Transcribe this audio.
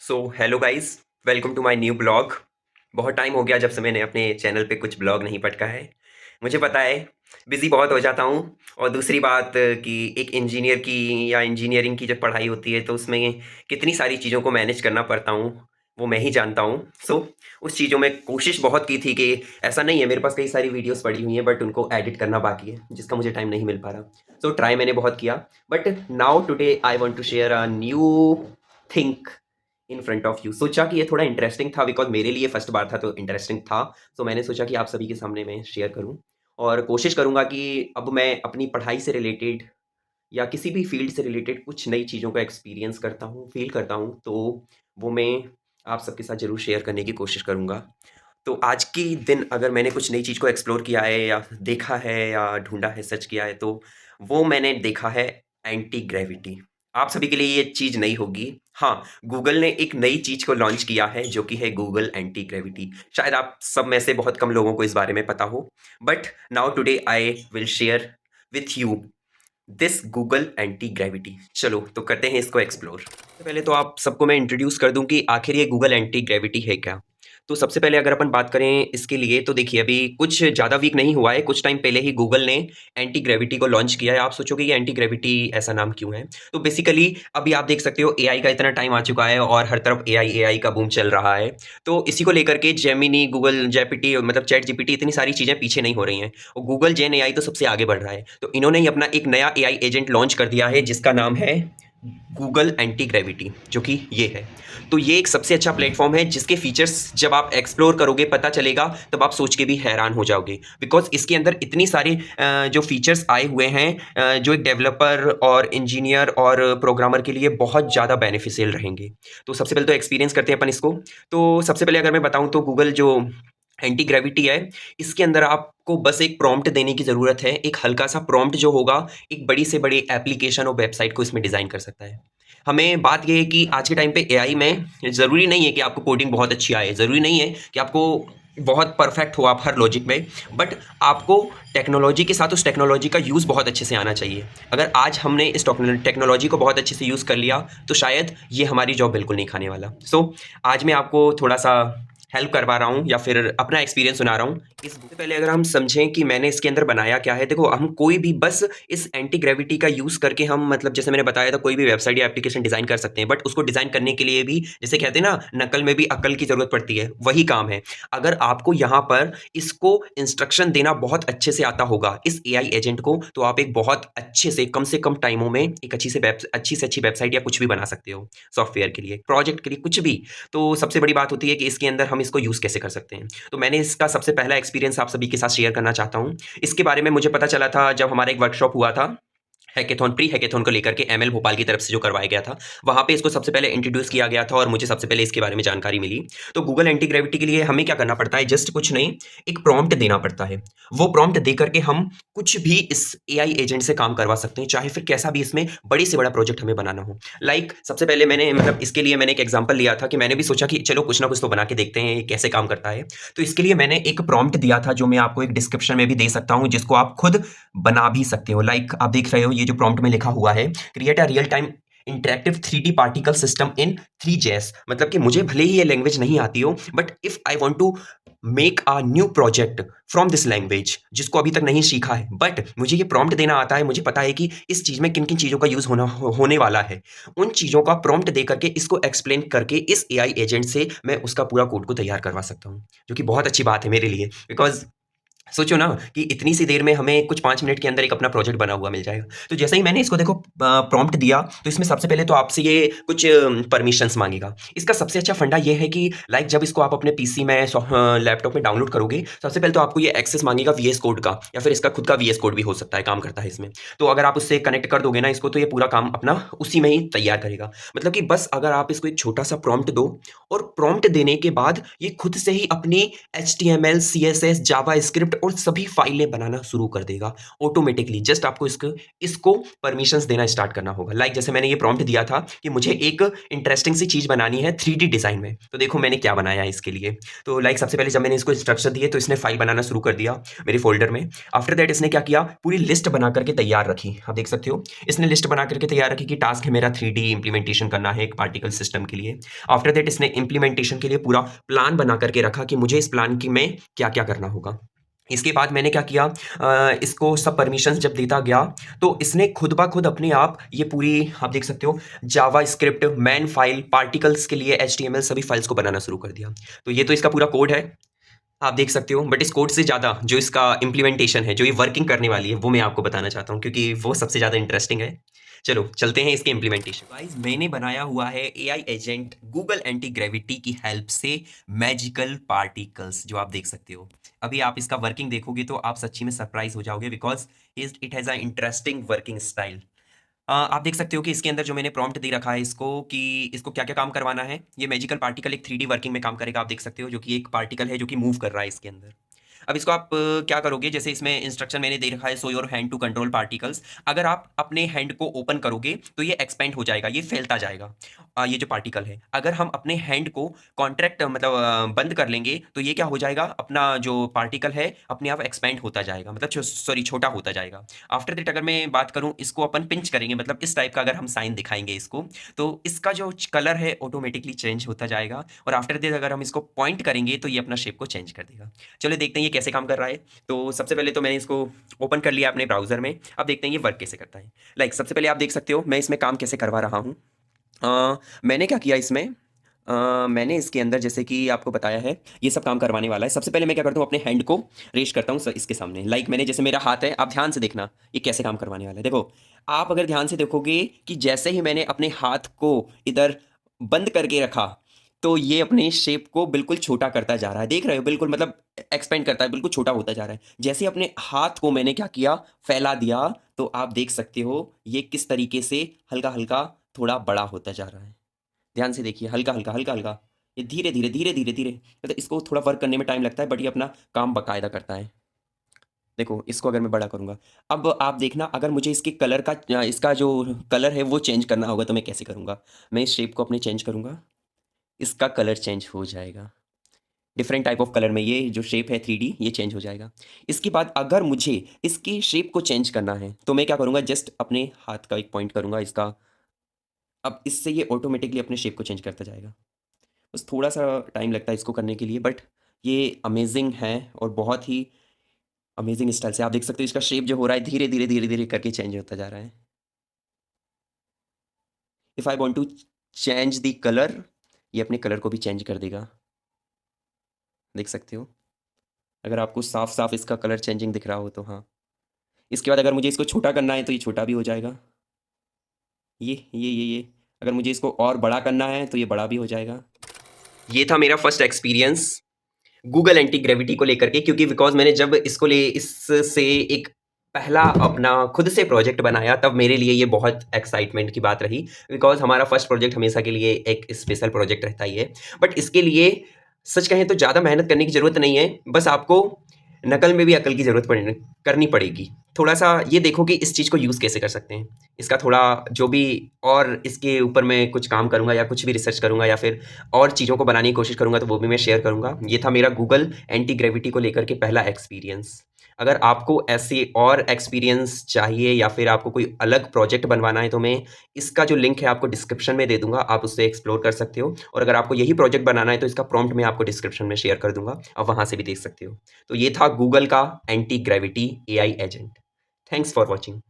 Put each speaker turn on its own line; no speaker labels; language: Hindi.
So hello guys, welcome to my new blog. बहुत टाइम हो गया जब से मैंने अपने चैनल पे कुछ ब्लॉग नहीं पटका है। मुझे पता है, बिज़ी बहुत हो जाता हूँ। और दूसरी बात कि एक इंजीनियर की या इंजीनियरिंग की जब पढ़ाई होती है तो उसमें कितनी सारी चीज़ों को मैनेज करना पड़ता हूँ, वो मैं ही जानता हूँ। उस चीज़ों में कोशिश बहुत की थी कि ऐसा नहीं है, मेरे पास कई सारी वीडियोस पड़ी हुई हैं बट उनको एडिट करना बाकी है, जिसका मुझे टाइम नहीं मिल पा रहा। ट्राई मैंने बहुत किया, but now today I want to share a new think in front of you. सोचा कि ये थोड़ा इंटरेस्टिंग था, बिकॉज मेरे लिए फर्स्ट बार था तो इंटरेस्टिंग था। मैंने सोचा कि आप सभी के सामने मैं शेयर करूं और कोशिश करूंगा कि अब मैं अपनी पढ़ाई से रिलेटेड या किसी भी फील्ड से रिलेटेड कुछ नई चीज़ों का एक्सपीरियंस करता हूँ, फील करता हूँ, तो वो मैं आप सबके साथ ज़रूर शेयर करने की कोशिश करूँगा। तो आज की दिन अगर मैंने कुछ नई चीज़ को एक्सप्लोर किया है या देखा है या ढूँढा है, सर्च किया है, तो वो मैंने देखा है एंटी ग्रेविटी। आप सभी के लिए ये चीज़ नई होगी। हाँ, गूगल ने एक नई चीज़ को लॉन्च किया है जो कि है गूगल एंटी ग्रेविटी। शायद आप सब में से बहुत कम लोगों को इस बारे में पता हो, but now today I will share with you this Google anti gravity. चलो तो करते हैं इसको एक्सप्लोर। सबसे पहले तो आप सबको मैं इंट्रोड्यूस कर दूं कि आखिर ये गूगल एंटी ग्रेविटी है क्या। तो सबसे पहले अगर अपन बात करें इसके लिए, तो देखिए अभी कुछ ज़्यादा वीक नहीं हुआ है, कुछ टाइम पहले ही गूगल ने एंटी ग्रेविटी को लॉन्च किया है। आप सोचोगे ये एंटी ग्रेविटी ऐसा नाम क्यों है? तो बेसिकली अभी आप देख सकते हो एआई का इतना टाइम आ चुका है और हर तरफ एआई एआई का बूम चल रहा है। तो इसी को लेकर के जेमिनी, गूगल जेपीटी, मतलब चैट जीपीटी, इतनी सारी चीज़ें पीछे नहीं हो रही हैं और गूगल जेन एआई तो सबसे आगे बढ़ रहा है। तो इन्होंने ही अपना एक नया एआई एजेंट लॉन्च कर दिया है जिसका नाम है गूगल एंटी ग्रेविटी, जो कि ये है। तो ये एक सबसे अच्छा प्लेटफॉर्म है जिसके फीचर्स जब आप एक्सप्लोर करोगे, पता चलेगा, तब आप सोच के भी हैरान हो जाओगे। बिकॉज इसके अंदर इतनी सारी जो फीचर्स आए हुए हैं जो एक डेवलपर और इंजीनियर और प्रोग्रामर के लिए बहुत ज़्यादा बेनिफिशियल रहेंगे। तो सबसे पहले तो एक्सपीरियंस करते हैं अपन इसको। तो सबसे पहले अगर मैं बताऊं तो गूगल जो एंटी ग्रेविटी है, इसके अंदर आपको बस एक प्रॉम्प्ट देने की ज़रूरत है। एक हल्का सा प्रॉम्प्ट जो होगा, एक बड़ी से बड़ी एप्लीकेशन और वेबसाइट को इसमें डिज़ाइन कर सकता है। हमें बात ये है कि आज के टाइम पे एआई में ज़रूरी नहीं है कि आपको कोडिंग बहुत अच्छी आए, ज़रूरी नहीं है कि आपको बहुत परफेक्ट हो आप हर लॉजिक में, बट आपको टेक्नोलॉजी के साथ उस टेक्नोलॉजी का यूज़ बहुत अच्छे से आना चाहिए। अगर आज हमने इस टेक्नोलॉजी को बहुत अच्छे से यूज़ कर लिया तो शायद ये हमारी जॉब बिल्कुल नहीं खाने वाला। आज मैं आपको थोड़ा सा हेल्प करवा रहा हूँ या फिर अपना एक्सपीरियंस सुना रहा हूँ। इससे पहले अगर हम समझें कि मैंने इसके अंदर बनाया क्या है, देखो हम कोई भी बस इस एंटी ग्रेविटी का यूज़ करके हम, मतलब जैसे मैंने बताया था, कोई भी वेबसाइट या एप्लीकेशन डिज़ाइन कर सकते हैं। बट उसको डिज़ाइन करने के लिए भी, जैसे कहते हैं ना, नकल में भी अक्ल की ज़रूरत पड़ती है, वही काम है। अगर आपको यहाँ पर इसको इंस्ट्रक्शन देना बहुत अच्छे से आता होगा इस एआई एजेंट को, तो आप एक बहुत अच्छे से कम टाइमों में एक अच्छी से अच्छी वेबसाइट या कुछ भी बना सकते हो। सॉफ्टवेयर के लिए, प्रोजेक्ट के लिए, कुछ भी। तो सबसे बड़ी बात होती है कि इसके अंदर हम इसको यूज़ कैसे कर सकते हैं। तो मैंने इसका सबसे पहला एक्सपीरियंस आप सभी के साथ शेयर करना चाहता हूँ। इसके बारे में मुझे पता चला था जब हमारा एक वर्कशॉप हुआ था, हैकेथॉन, प्री हैकेथॉन को लेकर के एमएल भोपाल की तरफ से जो करवाया गया था, वहाँ पे इसको सबसे पहले इंट्रोड्यूस किया गया था और मुझे सबसे पहले इसके बारे में जानकारी मिली। तो गूगल एंटी ग्रेविटी के लिए हमें क्या करना पड़ता है, जस्ट कुछ नहीं, एक प्रॉम्प्ट देना पड़ता है। वो प्रॉम्प्ट दे करके हम कुछ भी इस एआई एजेंट से काम करवा सकते हैं, चाहे फिर कैसा भी इसमें बड़ी से बड़ा प्रोजेक्ट हमें बनाना हो। सबसे पहले मैंने, मतलब इसके लिए मैंने एक एग्जाम्पल लिया था कि मैंने भी सोचा कि चलो कुछ ना कुछ तो बना के देखते हैं ये कैसे काम करता है। तो इसके लिए मैंने एक प्रॉम्प्ट दिया था जो मैं आपको एक डिस्क्रिप्शन में भी दे सकता हूँ, जिसको आप खुद बना भी सकते हो। आप देख रहे हो ये जो प्रॉम्प्ट में लिखा हुआ है, create a real time interactive 3D particle system in 3JS। मतलब कि मुझे भले ही ये लैंग्वेज नहीं आती हो, but if I want to make a new project from this language, जिसको अभी तक नहीं सीखा है, बट मुझे ये प्रॉम्प्ट देना आता है, मुझे पता है कि इस चीज में किन किन चीजों का यूज होने वाला है, उन चीजों का प्रॉम्प्ट दे करके इसको एक्सप्लेन करके इस एआई एजेंट से मैं उसका पूरा कोड को तैयार करवा सकता हूँ, जो कि बहुत अच्छी बात है मेरे लिए। बिकॉज सोचो ना कि इतनी सी देर में हमें कुछ 5 मिनट के अंदर एक अपना प्रोजेक्ट बना हुआ मिल जाएगा। तो जैसे ही मैंने इसको देखो प्रॉम्प्ट दिया, तो इसमें सबसे पहले तो आपसे ये कुछ परमिशंस मांगेगा। इसका सबसे अच्छा फंडा ये है कि जब इसको आप अपने पीसी में, लैपटॉप में डाउनलोड करोगे, सबसे पहले तो आपको ये एक्सेस मांगेगा वीएस कोड का, या फिर इसका खुद का वीएस कोड भी हो सकता है, काम करता है इसमें। तो अगर आप उससे कनेक्ट कर दोगे ना इसको, तो ये पूरा काम अपना उसी में ही तैयार करेगा। मतलब कि बस अगर आप इसको एक छोटा सा प्रॉम्प्ट दो, और प्रॉम्प्ट देने के बाद ये खुद से ही अपनी HTML, CSS, जावा स्क्रिप्ट स्क्रिप्ट और सभी फाइलें बनाना शुरू कर देगा ऑटोमेटिकली। जस्ट आपको इसको परमिशंस देना स्टार्ट करना होगा। लाइक जैसे मैंने ये प्रॉम्प्ट दिया था कि मुझे एक इंटरेस्टिंग सी चीज़ बनानी है 3D डिज़ाइन में, तो देखो मैंने क्या बनाया है इसके लिए। तो लाइक सबसे पहले जब मैंने इसको इंस्ट्रक्शन दिए तो इसने फाइल बनाना शुरू कर दिया मेरे फ़ोल्डर में। आफ्टर दैट इसने क्या किया, पूरी लिस्ट बना करके तैयार रखी। आप देख सकते हो इसने लिस्ट बना करके तैयार रखी कि टास्क है मेरा 3D इम्प्लीमेंटेशन करना है एक पार्टिकल सिस्टम के लिए। आफ्टर दैट इसने इम्प्लीमेंटेशन के लिए पूरा प्लान बना करके रखा कि मुझे इस प्लान की में क्या-क्या करना होगा। इसके बाद मैंने क्या किया, इसको सब परमिशंस जब देता गया तो इसने खुद ब खुद अपने आप ये पूरी आप देख सकते हो जावास्क्रिप्ट, मैन फाइल, पार्टिकल्स के लिए एचटीएमएल सभी फाइल्स को बनाना शुरू कर दिया। तो ये तो इसका पूरा कोड है, आप देख सकते हो। बट इस कोड से ज़्यादा जो इसका इम्प्लीमेंटेशन है, जो ये वर्किंग करने वाली है, वो मैं आपको बताना चाहता हूँ क्योंकि वो सबसे ज़्यादा इंटरेस्टिंग है। चलो चलते हैं इसके इम्प्लीमेंटेशन। गाइस मैंने बनाया हुआ है AI agent Google anti gravity की हेल्प से मैजिकल पार्टिकल्स, जो आप देख सकते हो। अभी आप इसका वर्किंग देखोगे तो आप सच्ची में सरप्राइज हो जाओगे because it has a interesting working style. आप देख सकते हो कि इसके अंदर जो मैंने प्रॉम्प्ट दे रखा है इसको कि इसको क्या-क्या काम करवाना है। ये मैजिकल पार्टिकल एक 3D वर्किंग में काम करेगा, आप देख सकते हो, जो कि एक पार्टिकल है जो कि मूव कर रहा है इसके अंदर। अब इसको आप क्या करोगे, जैसे इसमें इंस्ट्रक्शन मैंने दे रखा है show your hand to control particles. अगर आप अपने हैंड को ओपन करोगे तो ये एक्सपेंड हो जाएगा, ये फैलता जाएगा। ये जो पार्टिकल है, अगर हम अपने हैंड को कॉन्ट्रैक्ट मतलब बंद कर लेंगे तो ये क्या हो जाएगा, अपना जो पार्टिकल है अपने आप एक्सपेंड होता जाएगा, मतलब सॉरी छोटा होता जाएगा। आफ्टर दैट अगर मैं बात करूँ, इसको अपन पिंच करेंगे, मतलब इस टाइप का अगर हम साइन दिखाएंगे इसको, तो इसका जो कलर है ऑटोमेटिकली चेंज होता जाएगा। और आफ्टर दैट अगर हम इसको पॉइंट करेंगे तो ये अपना शेप को चेंज कर देगा। चलो देखते हैं ये कैसे काम कर रहा है। तो सबसे पहले तो मैंने इसको ओपन कर लिया अपने ब्राउज़र में। अब देखते हैं ये वर्क कैसे करता है। लाइक सबसे पहले आप देख सकते हो मैं इसमें काम कैसे करवा रहा हूँ। मैंने क्या किया इसमें, मैंने इसके अंदर जैसे कि आपको बताया है ये सब काम करवाने वाला है। सबसे पहले मैं क्या करता हूँ, अपने हैंड को रेज़ करता हूँ इसके सामने। लाइक मैंने जैसे मेरा हाथ है, आप ध्यान से देखना ये कैसे काम करवाने वाला है। देखो, आप अगर ध्यान से देखोगे कि जैसे ही मैंने अपने हाथ को इधर बंद करके रखा, तो ये अपने शेप को बिल्कुल छोटा करता जा रहा है। देख रहे हो, बिल्कुल मतलब एक्सपेंड करता है, बिल्कुल छोटा होता जा रहा है। जैसे अपने हाथ को मैंने क्या किया, फैला दिया, तो आप देख सकते हो ये किस तरीके से हल्का-हल्का थोड़ा बड़ा होता जा रहा है। ध्यान से देखिए, हल्का-हल्का, हल्का-हल्का। ये धीरे-धीरे, धीरे-धीरे, धीरे मतलब इसको थोड़ा वर्क करने में टाइम लगता है, बट ये अपना काम बाकायदा करता है। देखो, इसको अगर मैं बड़ा करूँगा, अब आप देखना, अगर मुझे इसके कलर का इसका जो कलर है वो चेंज करना होगा तो मैं कैसे करूँगा? मैं इस शेप को अपने चेंज करूँगा, इसका कलर चेंज हो जाएगा। डिफरेंट टाइप ऑफ कलर में ये जो शेप है 3D ये चेंज हो जाएगा। इसके बाद अगर मुझे इसकी शेप को चेंज करना है, तो मैं क्या करूँगा, जस्ट अपने हाथ का एक पॉइंट करूँगा इसका। अब इससे ये ऑटोमेटिकली अपने शेप को चेंज करता जाएगा। बस थोड़ा-सा टाइम लगता है इसको करने के लिए, बट ये अमेज़िंग है और बहुत ही अमेज़िंग स्टाइल से आप देख सकते हो इसका शेप जो हो रहा है धीरे-धीरे, धीरे-धीरे करके चेंज होता जा रहा है। If I want to change the colour, ये अपने कलर को भी चेंज कर देगा। देख सकते हो? अगर आपको साफ-साफ इसका कलर चेंजिंग दिख रहा हो तो हाँ। इसके बाद अगर मुझे इसको छोटा करना है तो ये छोटा भी हो जाएगा। ये। अगर मुझे इसको और बड़ा करना है तो ये बड़ा भी हो जाएगा। ये था मेरा first experience Google anti gravity को लेकर के, क्योंकि बिकॉज़ मैंने जब इससे एक पहला अपना खुद से प्रोजेक्ट बनाया तब मेरे लिए ये बहुत एक्साइटमेंट की बात रही, बिकॉज़ हमारा फर्स्ट प्रोजेक्ट हमेशा के लिए एक स्पेशल प्रोजेक्ट रहता ही है। बट इसके लिए सच कहें तो ज़्यादा मेहनत करने की ज़रूरत नहीं है, बस आपको नकल में भी अकल की ज़रूरत करनी पड़ेगी। थोड़ा-सा ये देखो कि इस चीज़ को यूज़ कैसे कर सकते हैं। इसका थोड़ा जो भी और इसके ऊपर मैं कुछ काम करूँगा या कुछ भी रिसर्च करूँगा या फिर और चीज़ों को बनाने की कोशिश करूँगा तो वो भी मैं शेयर करूँगा। ये था मेरा गूगल एंटी ग्रेविटी को लेकर के पहला एक्सपीरियंस। अगर आपको ऐसे और एक्सपीरियंस चाहिए या फिर आपको कोई अलग प्रोजेक्ट बनवाना है तो मैं इसका जो लिंक है आपको डिस्क्रिप्शन में दे दूँगा, आप उससे एक्सप्लोर कर सकते हो। और अगर आपको यही प्रोजेक्ट बनाना है तो इसका प्रॉम्प्ट मैं आपको डिस्क्रिप्शन में शेयर कर दूँगा, आप वहाँ से भी देख सकते हो। तो ये था गूगल का anti gravity AI agent. Thanks for watching.